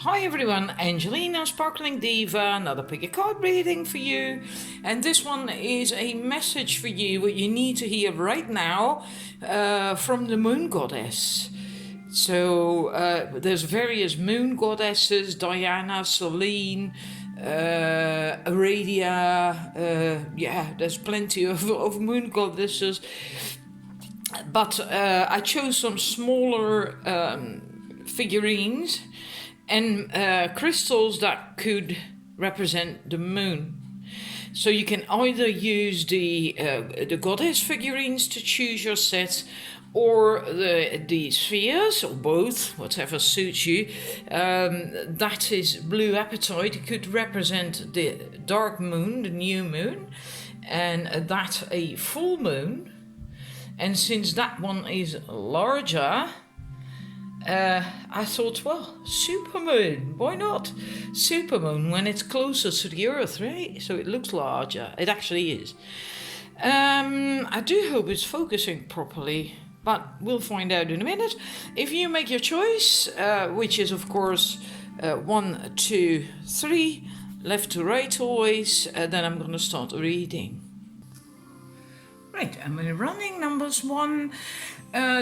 Hi everyone, Angelina, Sparkling Diva, another pick a card reading for you. And this one is a message for you, what you need to hear right now from the Moon Goddess. So there's various Moon Goddesses, Diana, Selene, Aradia, there's plenty of Moon Goddesses. But I chose some smaller figurines and crystals that could represent the moon. So you can either use the goddess figurines to choose your set, or the spheres, or both, whatever suits you. That is blue apatite. It could represent the dark moon, the new moon, and that a full moon. And since that one is larger, I thought, well, supermoon, why not? Supermoon when it's closer to the Earth, right? So it looks larger. It actually is. I do hope it's focusing properly, but we'll find out in a minute. If you make your choice, which is of course 1, 2, 3, left to right always, then I'm going to start reading. Right, and we're running numbers 1.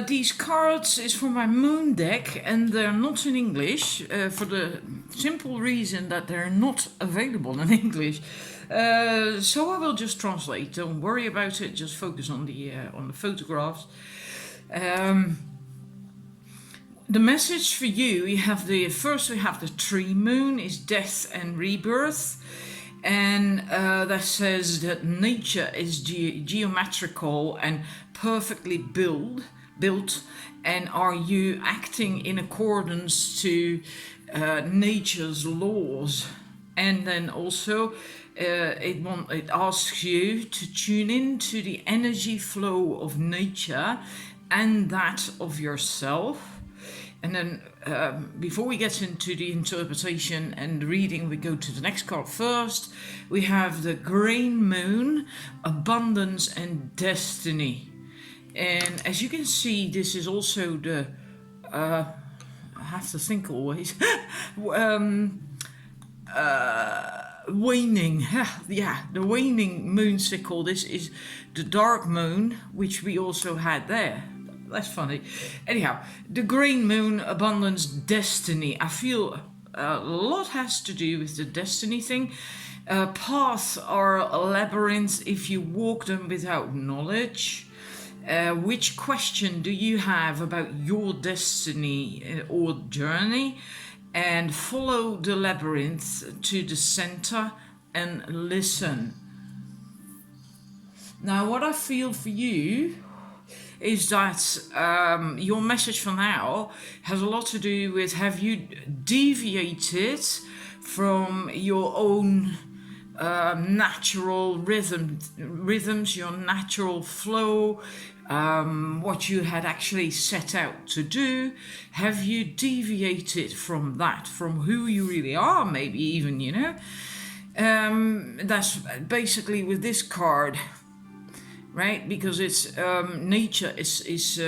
These cards is for my moon deck, and they're not in English for the simple reason that they're not available in English. So I will just translate. Don't worry about it. Just focus on the photographs. The message for you: we have the tree moon is death and rebirth. And that says that nature is geometrical and perfectly built, and are you acting in accordance to nature's laws? And then also it asks you to tune in to the energy flow of nature and that of yourself. And then before we get into the interpretation and the reading, we go to the next card first. We have the Grain Moon, Abundance and Destiny. And as you can see, this is also the, I have to think always, waning, the waning moon sickle. This is the dark moon, which we also had there. That's funny. Anyhow, the Grain Moon, Abundance, Destiny. I feel a lot has to do with the destiny thing. Paths are a labyrinth if you walk them without knowledge. Which question do you have about your destiny or journey? And follow the labyrinth to the center and listen. Now, what I feel for you is that your message for now has a lot to do with, have you deviated from your own natural rhythms, your natural flow, what you had actually set out to do? Have you deviated from that, from who you really are, maybe even, that's basically with this card. Right, because it's nature is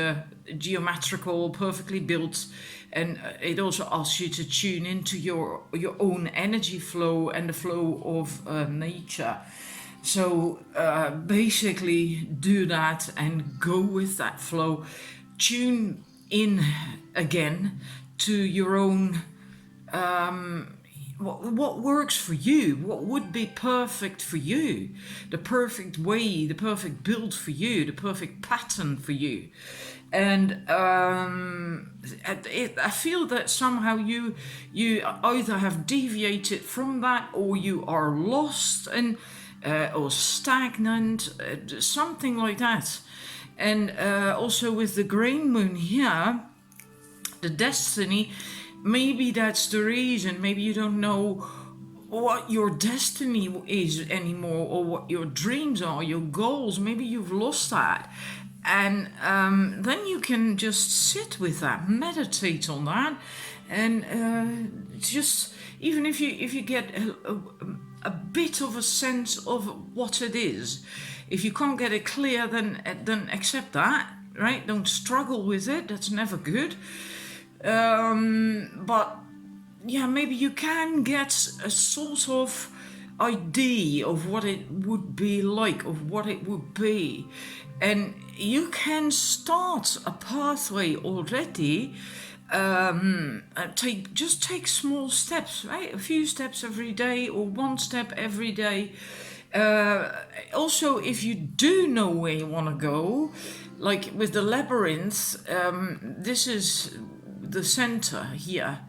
geometrical, perfectly built, and it also asks you to tune into your own energy flow and the flow of nature. So basically, do that and go with that flow. Tune in again to your own. What works for you? What would be perfect for you? The perfect way, the perfect build for you, the perfect pattern for you. And I feel that somehow you either have deviated from that, or you are lost and or stagnant, something like that. And also with the Grain Moon here, the destiny. Maybe that's the reason. Maybe you don't know what your destiny is anymore, or what your dreams are, your goals. Maybe you've lost that. And then you can just sit with that, meditate on that, and just, even if you get a bit of a sense of what it is. If you can't get it clear, then accept that, right? Don't struggle with it. That's never good. But yeah, maybe you can get a sort of idea of what it would be like, of what it would be. And you can start a pathway already. Take small steps, right? A few steps every day, or one step every day. Also, if you do know where you want to go, like with the labyrinth, this is the center here,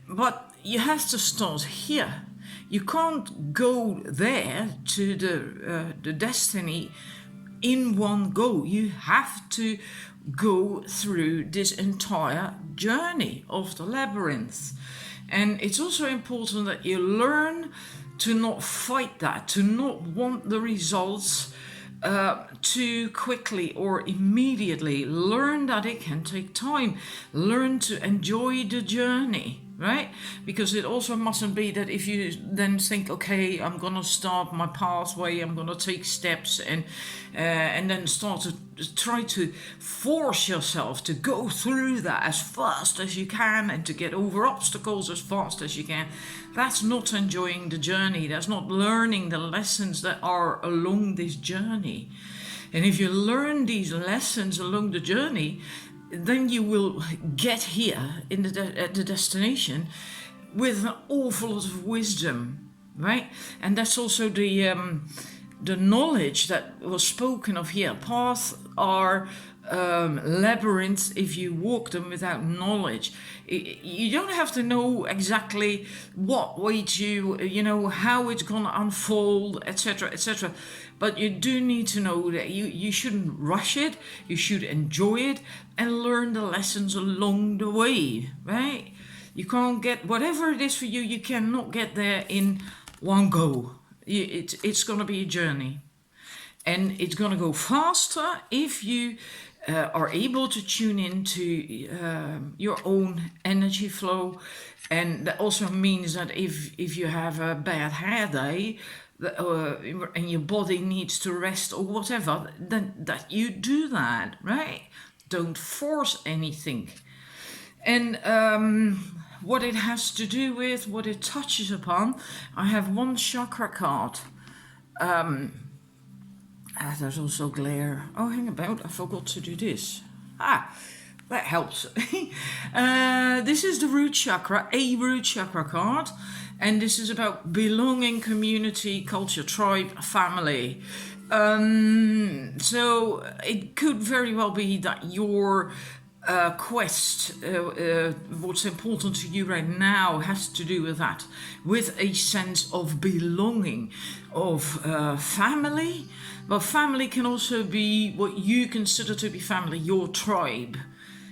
but you have to start here. You can't go there to the destiny in one go. You have to go through this entire journey of the labyrinth. And it's also important that you learn to not fight that, to not want the results too quickly or immediately. Learn that it can take time. Learn to enjoy the journey, right? Because it also mustn't be that if you then think, okay, I'm gonna start my pathway, I'm gonna take steps, and then start to try to force yourself to go through that as fast as you can and to get over obstacles as fast as you can. That's not enjoying the journey. That's not learning the lessons that are along this journey. And if you learn these lessons along the journey, then you will get here at the destination with an awful lot of wisdom, right? And that's also the knowledge that was spoken of here. Paths are labyrinths if you walk them without knowledge. You don't have to know exactly what waits you know, how it's going to unfold, etc., etc. But you do need to know that you shouldn't rush it, you should enjoy it and learn the lessons along the way, right? You can't get whatever it is for you, you cannot get there in one go. It's going to be a journey. And it's going to go faster if you are able to tune into your own energy flow. And that also means that if you have a bad hair day, and your body needs to rest or whatever, then that you do that, right? Don't force anything. And what it has to do with, what it touches upon, I have one chakra card. There's also glare. Oh, hang about, I forgot to do this. That helps. This is the root chakra, a root chakra card. And this is about belonging, community, culture, tribe, family. So it could very well be that your quest, what's important to you right now, has to do with that, with a sense of belonging, of family. But family can also be what you consider to be family, your tribe,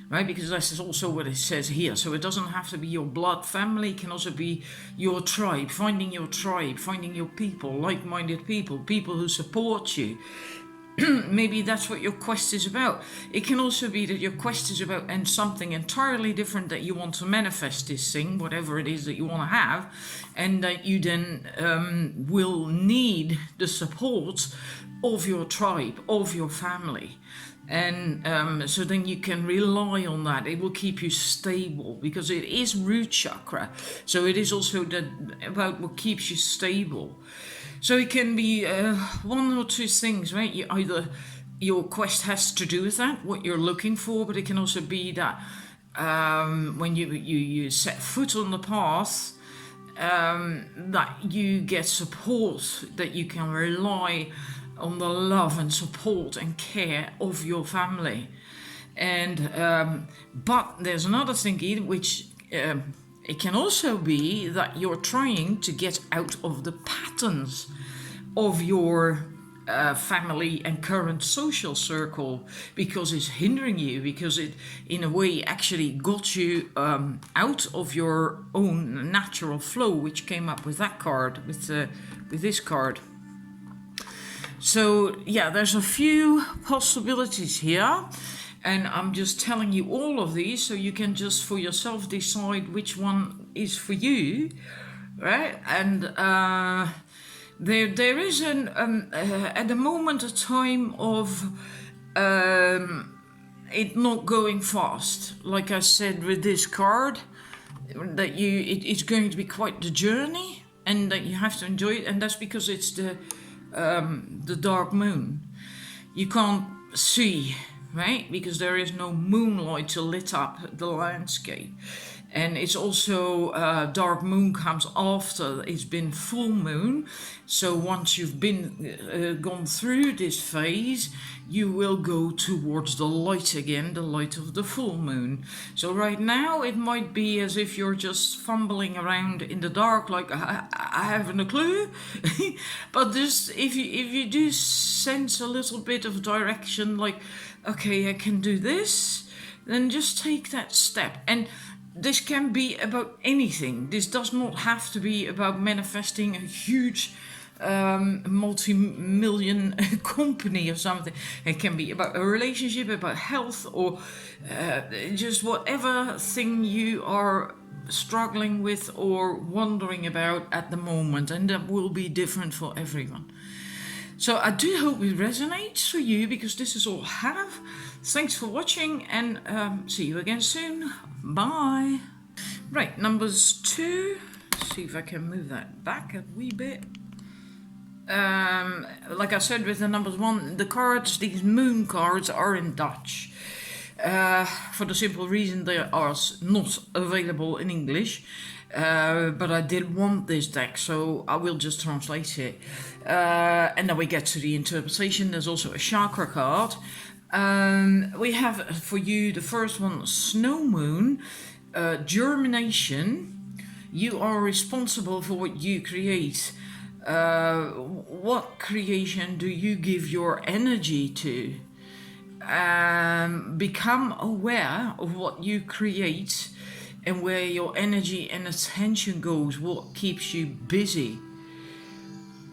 right? Because this is also what it says here. So it doesn't have to be your blood family, it can also be your tribe, finding your tribe, finding your people, like-minded people, people who support you. Maybe that's what your quest is about. It can also be that your quest is about and something entirely different, that you want to manifest this thing, whatever it is that you want to have, and that you then will need the support of your tribe, of your family. And so then you can rely on that. It will keep you stable because it is root chakra. So it is also about what keeps you stable. So it can be one or two things, right? Either your quest has to do with that, what you're looking for, but it can also be that when you set foot on the path, that you get support, that you can rely on the love and support and care of your family. And but there's another thing, which it can also be that you're trying to get out of the patterns of your family and current social circle, because it's hindering you, because it in a way actually got you out of your own natural flow, which came up with that card, with this card. So yeah, there's a few possibilities here, and I'm just telling you all of these so you can just for yourself decide which one is for you, right? And there is at the moment a time of it not going fast. Like I said with this card, that it's going to be quite the journey, and that you have to enjoy it. And that's because it's the dark moon. You can't see, right? Because there is no moonlight to lit up the landscape. And it's also dark moon comes after it's been full moon. So once you've been gone through this phase, you will go towards the light again, the light of the full moon. So right now it might be as if you're just fumbling around in the dark, like I haven't a clue. But this, if you do sense a little bit of direction, like okay, I can do this, then just take that step. And this can be about anything. This does not have to be about manifesting a huge multi-million company or something. It can be about a relationship, about health, or just whatever thing you are struggling with or wondering about at the moment, and that will be different for everyone. So I do hope it resonates for you, because this is all I have. Thanks for watching, and see you again soon. Bye. Right, numbers 2. Let's see if I can move that back a wee bit. Like I said with the numbers 1, the cards, these moon cards, are in Dutch. For the simple reason they are not available in English. But I did want this deck, so I will just translate it. And then we get to the interpretation. There's also a chakra card. We have for you the first one, Snow Moon, germination. You are responsible for what you create. What creation do you give your energy to? Become aware of what you create and where your energy and attention goes, what keeps you busy.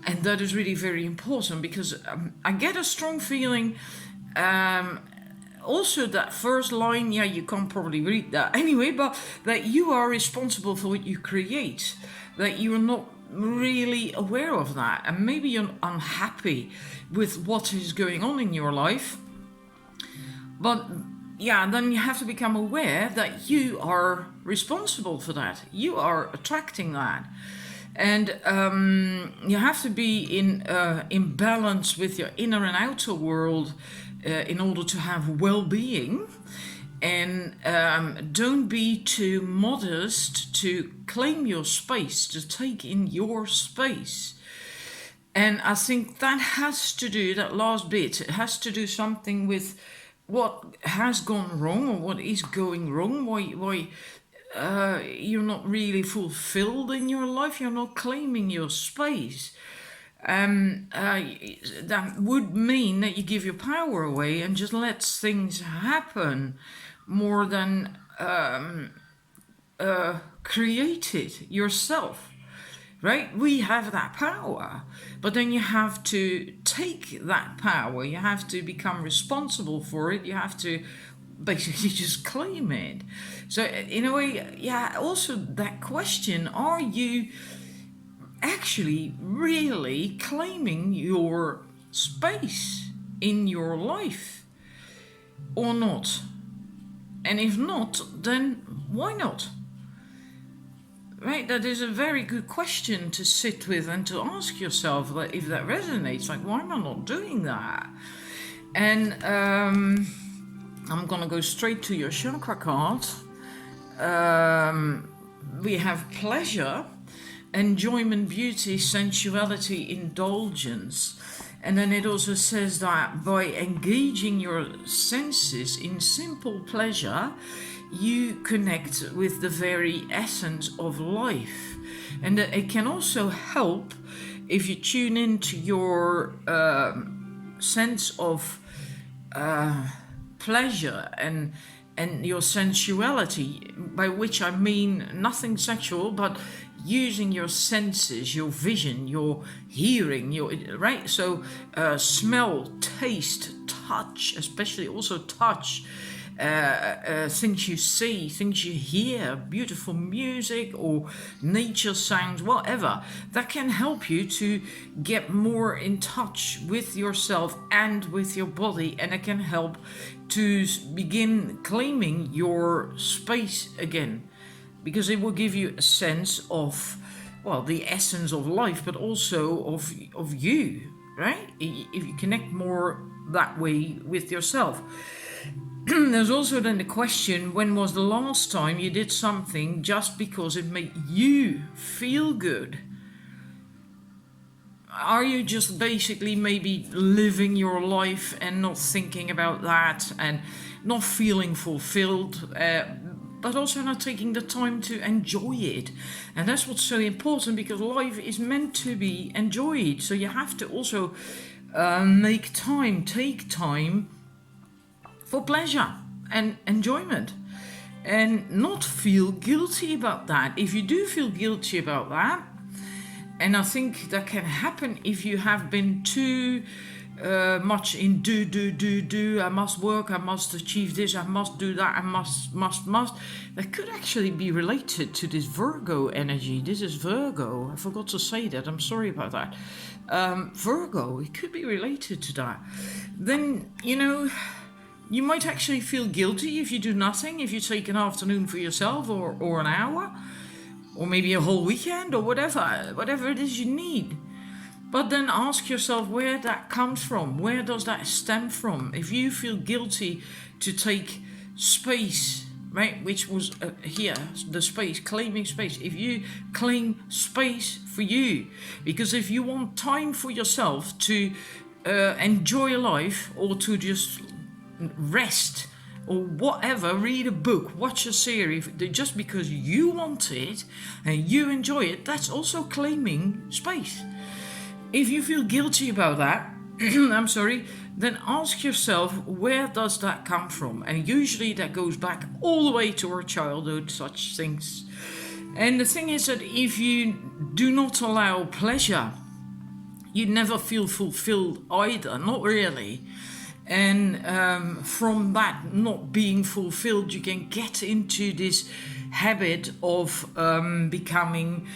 And that is really very important, because I get a strong feeling, also that first line, yeah, you can't probably read that anyway, but that you are responsible for what you create, that you're not really aware of that, and maybe you're unhappy with what is going on in your life. But yeah, then you have to become aware that you are responsible for that. You are attracting that. And you have to be in balance with your inner and outer world in order to have well-being. And don't be too modest to claim your space, to take in your space. And I think that has to do, that last bit, it has to do something with what has gone wrong, or what is going wrong, why you're not really fulfilled in your life, you're not claiming your space. That would mean that you give your power away and just let things happen more than create it yourself. Right? We have that power, but then you have to take that power, you have to become responsible for it, you have to basically just claim it. So in a way, yeah, also that question, are you actually really claiming your space in your life or not? And if not, then why not? Right, that is a very good question to sit with and to ask yourself, that if that resonates, like, why am I not doing that? And I'm gonna go straight to your chakra card. We have pleasure, enjoyment, beauty, sensuality, indulgence. And then it also says that by engaging your senses in simple pleasure, you connect with the very essence of life. And that it can also help if you tune into your sense of pleasure and your sensuality, by which I mean nothing sexual, but using your senses, your vision, your hearing, right? So smell, taste, touch, especially also touch, things you see, things you hear, beautiful music or nature sounds, whatever, that can help you to get more in touch with yourself and with your body, and it can help to begin claiming your space again. because it will give you a sense of, well, the essence of life, but also of you, right? If you connect more that way with yourself. There's also then the question, when was the last time you did something just because it made you feel good? Are you just basically maybe living your life and not thinking about that and not feeling fulfilled, but also not taking the time to enjoy it? And that's what's so important, because life is meant to be enjoyed. So you have to also take time for pleasure and enjoyment, and not feel guilty about that. If you do feel guilty about that, and I think that can happen if you have been too much in do. I must work, I must achieve this, I must do that, I must. That could actually be related to this Virgo energy. This is Virgo. I forgot to say that. I'm sorry about that. Virgo, it could be related to that. Then, you might actually feel guilty if you do nothing, if you take an afternoon for yourself or an hour, or maybe a whole weekend, or whatever it is you need. But then ask yourself where that comes from. Where does that stem from? If you feel guilty to take space, right, which was here, the space, claiming space. If you claim space for you, because if you want time for yourself to enjoy life, or to just rest, or whatever, read a book, watch a series, just because you want it and you enjoy it, that's also claiming space. If you feel guilty about that, I'm sorry, then ask yourself, where does that come from? And usually that goes back all the way to our childhood, such things. And the thing is that if you do not allow pleasure, you never feel fulfilled either, not really. And from that not being fulfilled, you can get into this habit of becoming,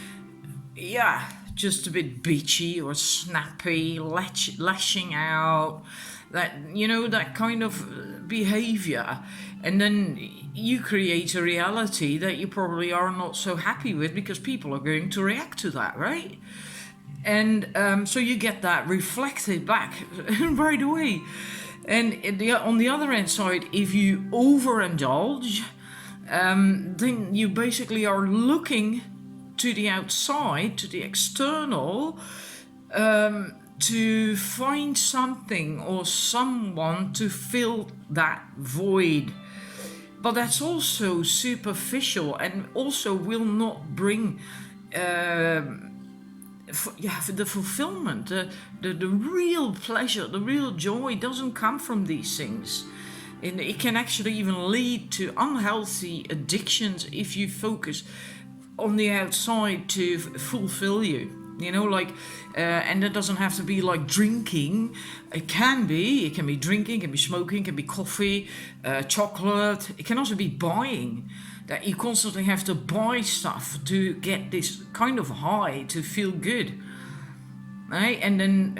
just a bit bitchy or snappy, lashing out, that kind of behavior. And then you create a reality that you probably are not so happy with, because people are going to react to that, right? And so you get that reflected back right away. And on the other hand side, if you overindulge, then you basically are looking to the outside, to the external, to find something or someone to fill that void. But that's also superficial, and also will not bring the fulfillment, the real pleasure, the real joy doesn't come from these things. And it can actually even lead to unhealthy addictions if you focus on the outside to fulfill you. And it doesn't have to be like drinking. It can be drinking, it can be smoking, it can be coffee, chocolate. It can also be buying. That you constantly have to buy stuff to get this kind of high, to feel good, right? And then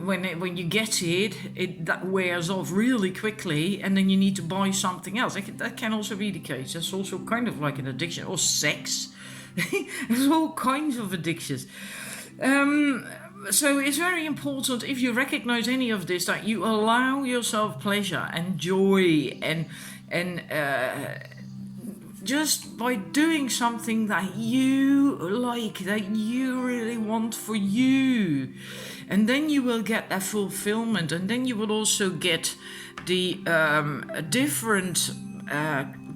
when you get it that wears off really quickly, and then you need to buy something else. That can also be the case. That's also kind of like an addiction. Or sex. There's all kinds of addictions. So it's very important, if you recognize any of this, that you allow yourself pleasure and joy, and just by doing something that you like, that you really want for you. And then you will get that fulfillment, and then you will also get the different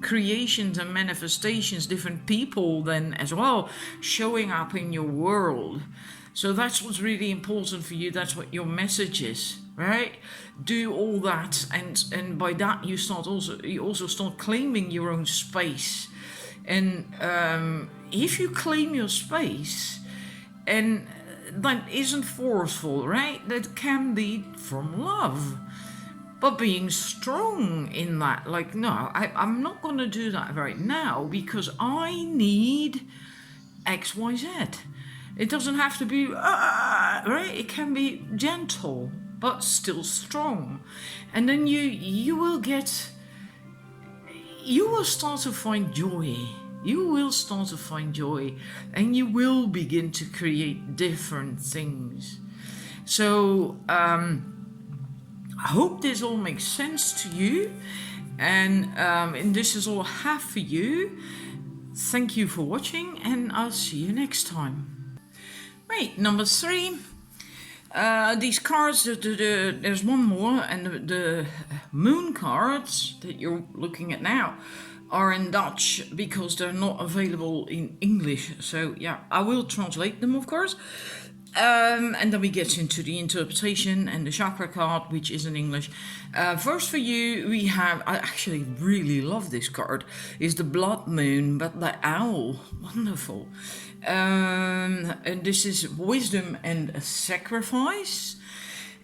creations and manifestations, different people then as well, showing up in your world. So that's what's really important for you. That's what your message is, right? Do all that, and by that you also start claiming your own space. And if you claim your space, and that isn't forceful, right? That can be from love, but being strong in that, like, no, I'm not going to do that right now because I need X, Y, Z. It doesn't have to be, right? It can be gentle, but still strong. And then you will start to find joy you will start to find joy, and you will begin to create different things. So I hope this all makes sense to you, and this is all I have for you. Thank you for watching, and I'll see you next time. Right, number 3. These cards, there's one more, and the moon cards that you're looking at now are in Dutch because they're not available in English. So yeah, I will translate them, of course. And then we get into the interpretation and the chakra card, which is in English. First for you, we have, I actually really love this card, is the blood moon, but the owl. Wonderful. And this is wisdom and sacrifice.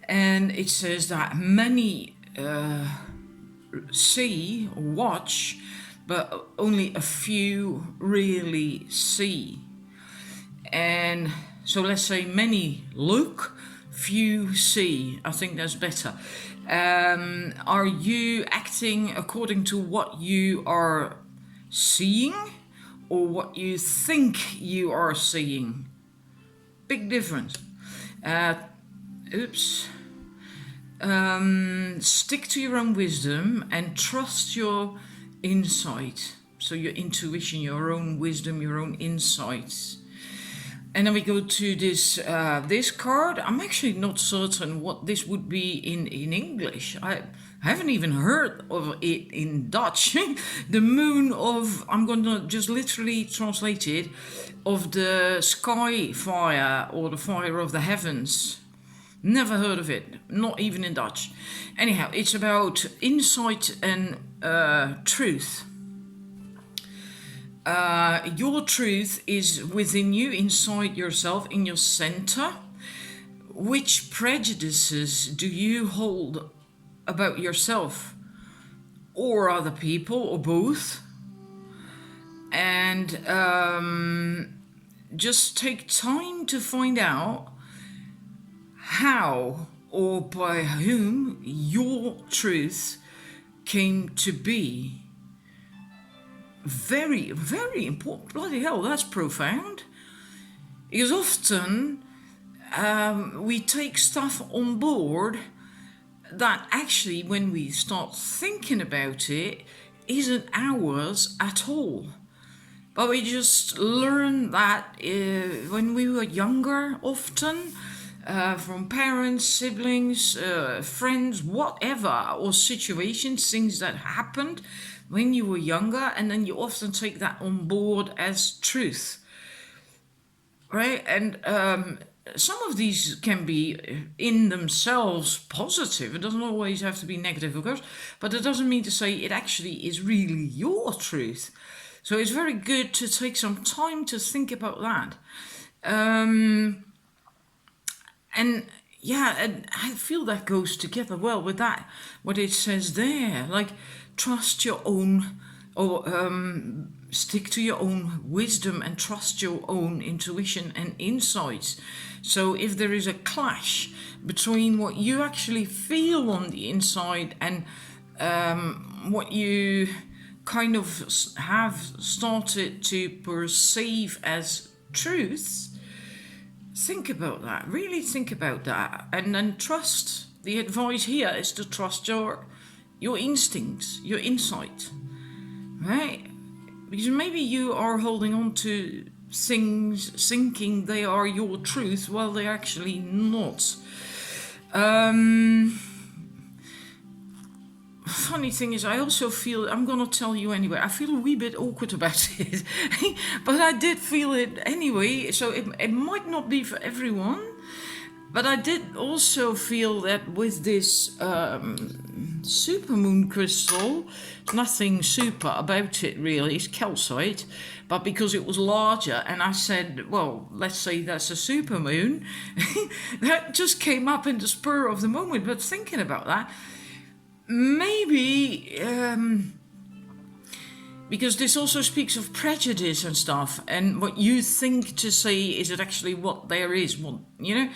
And it says that many see, watch, but only a few really see. And so let's say many look, few see. I think that's better. Are you acting according to what you are seeing or what you think you are seeing? Big difference. Stick to your own wisdom and trust your insight. So your intuition, your own wisdom, your own insights. And then we go to this card. I'm actually not certain what this would be in English. I haven't even heard of it in Dutch. The moon of, I'm going to just literally translate it, of the sky fire or the fire of the heavens. Never heard of it, not even in Dutch. Anyhow, it's about insight and truth. Your truth is within you, inside yourself, in your center. Which prejudices do you hold about yourself or other people or both? And just take time to find out how or by whom your truth came to be. Very, very important. Bloody hell, that's profound. Because often we take stuff on board that actually, when we start thinking about it, isn't ours at all. But we just learn that when we were younger, often from parents, siblings, friends, whatever, or situations, things that happened when you were younger, and then you often take that on board as truth, right? And some of these can be in themselves positive. It doesn't always have to be negative, of course, but it doesn't mean to say it actually is really your truth. So it's very good to take some time to think about that. And yeah, and I feel that goes together well with that, what it says there, like, trust your own, or stick to your own wisdom and trust your own intuition and insights. So if there is a clash between what you actually feel on the inside and what you kind of have started to perceive as truth, think about that, really think about that, and then trust. The advice here is to trust your instincts, your insight, right? Because maybe you are holding on to things thinking they are your truth while they're actually not. Funny thing is, I also feel, I'm gonna tell you anyway, I feel a wee bit awkward about it, but I did feel it anyway, so it might not be for everyone, but I did also feel that with this supermoon crystal, nothing super about it really, it's calcite, but because it was larger, and I said, well, let's say that's a supermoon, that just came up in the spur of the moment. But thinking about that, maybe because this also speaks of prejudice and stuff, and what you think to say is it actually what there is, what, you know,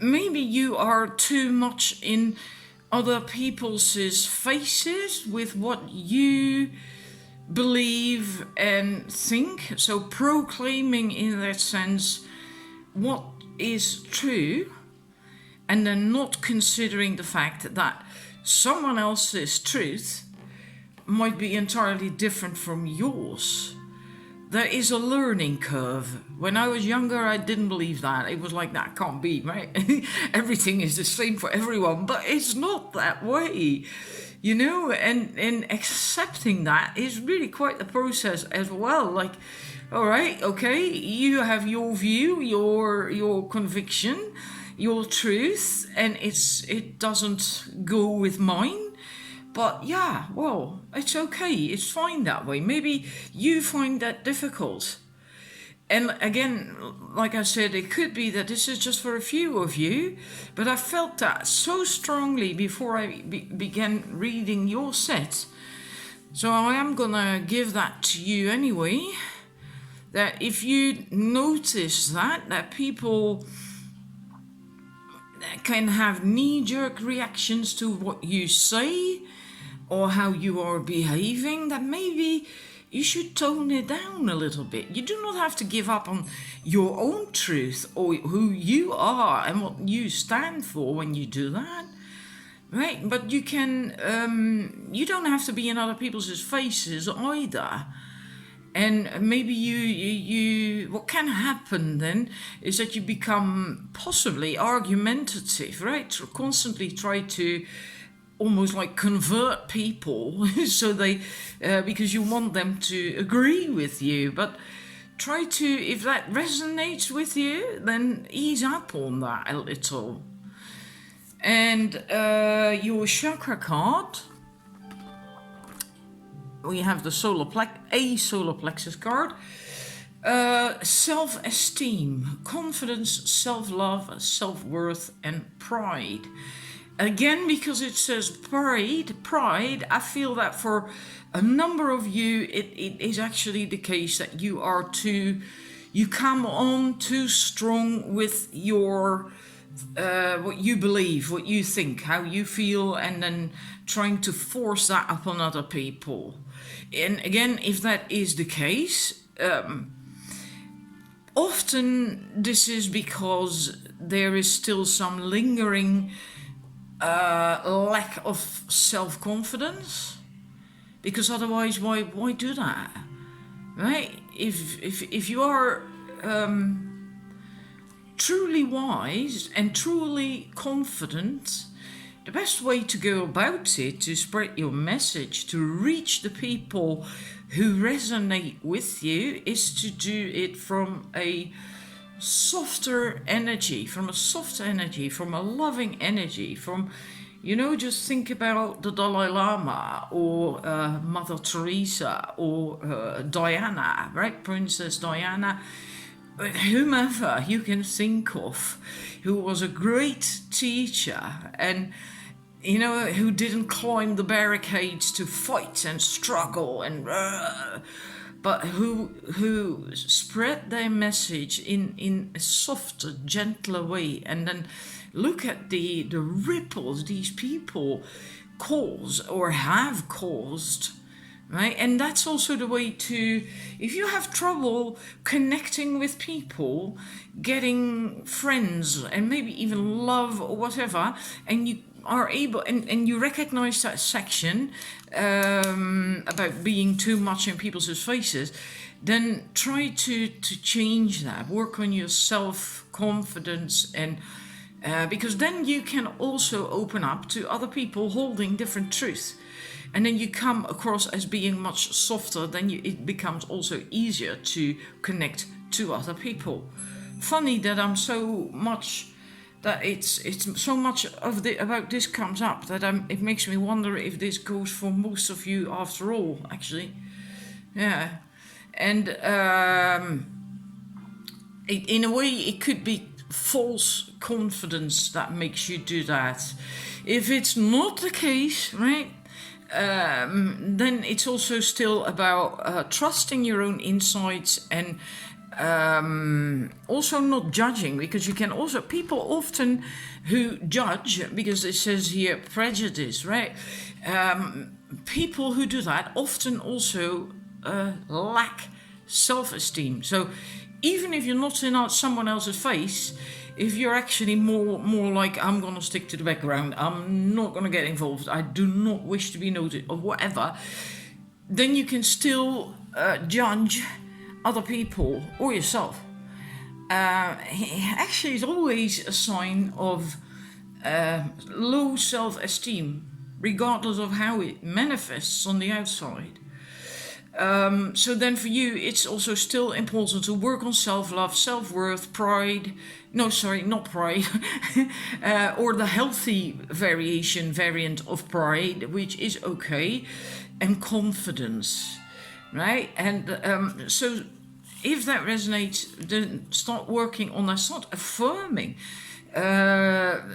maybe you are too much in other people's faces with what you believe and think. So proclaiming in that sense what is true, and then not considering the fact that someone else's truth might be entirely different from yours. There is a learning curve. When I was younger, I didn't believe that. It was like, that can't be, right? Everything is the same for everyone, but it's not that way, you know, and accepting that is really quite the process as well. Like, all right, okay, you have your view, your conviction, your truth, and it doesn't go with mine. But yeah, well, it's okay. It's fine that way. Maybe you find that difficult. And again, like I said, it could be that this is just for a few of you, but I felt that so strongly before I began reading your set. So I am gonna give that to you anyway. That if you notice that people can have knee-jerk reactions to what you say or how you are behaving, that maybe you should tone it down a little bit. You do not have to give up on your own truth or who you are and what you stand for when you do that, right? But you can, you don't have to be in other people's faces either. And maybe you what can happen then is that you become possibly argumentative, right? Constantly try to almost like convert people so they because you want them to agree with you. But try to, if that resonates with you, then ease up on that a little. And your chakra card, we have the solar plexus card. Self-esteem, confidence, self-love, self-worth, and pride. Again, because it says pride, I feel that for a number of you, it is actually the case that you come on too strong with your what you believe, what you think, how you feel, and then trying to force that upon other people. And again, if that is the case, often this is because there is still some lingering lack of self-confidence. Because otherwise, why do that, right? If you are truly wise and truly confident, the best way to go about it, to spread your message, to reach the people who resonate with you, is to do it from a softer energy, from a loving energy, from, you know, just think about the Dalai Lama or Mother Teresa or Diana, right? Princess Diana. Whomever you can think of who was a great teacher and, you know, who didn't climb the barricades to fight and struggle and but who spread their message in a softer, gentler way. And then look at the ripples these people cause or have caused, right? And that's also the way to, if you have trouble connecting with people, getting friends and maybe even love or whatever, and you are able, and you recognize that section about being too much in people's faces, then try to change that, work on your self-confidence, and because then you can also open up to other people holding different truths. And then you come across as being much softer, then it becomes also easier to connect to other people. Funny that I'm so much, that it's so much of about this comes up that it makes me wonder if this goes for most of you after all, actually. Yeah. And in a way it could be false confidence that makes you do that. If it's not the case, right? Then it's also still about trusting your own insights and also not judging, because you can also, people often who judge, because it says here prejudice, right? People who do that often also lack self-esteem. So even if you're not in someone else's face, if you're actually more like, I'm gonna stick to the background, I'm not gonna get involved, I do not wish to be noted or whatever, then you can still judge other people or yourself. Actually, it's always a sign of low self-esteem, regardless of how it manifests on the outside. So then for you, it's also still important to work on self-love, self-worth, pride. No, sorry, not pride. Or the healthy variant of pride, which is okay. And confidence, right? And so if that resonates, then start working on that. Start affirming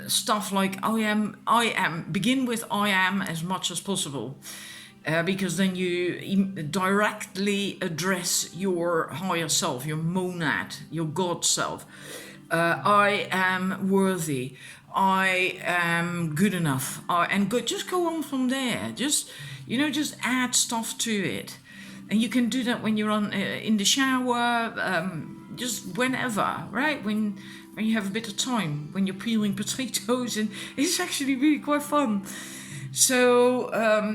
stuff like I am. Begin with I am as much as possible. Because then you directly address your higher self, your monad, your God self. I am worthy. I am good enough. Just go on from there. Just add stuff to it. And you can do that when you're in the shower, just whenever, right? When you have a bit of time, when you're peeling potatoes, and it's actually really quite fun. So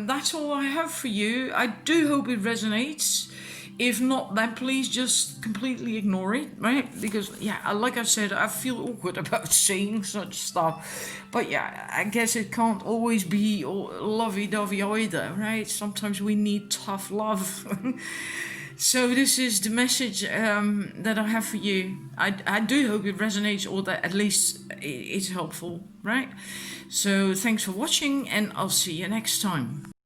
that's all I have for you. I do hope it resonates. If not, then please just completely ignore it, right? Because, yeah, like I said, I feel awkward about saying such stuff. But, yeah, I guess it can't always be all lovey-dovey either, right? Sometimes we need tough love. So this is the message that I have for you. I do hope it resonates, or that at least it's helpful, right? So thanks for watching, and I'll see you next time.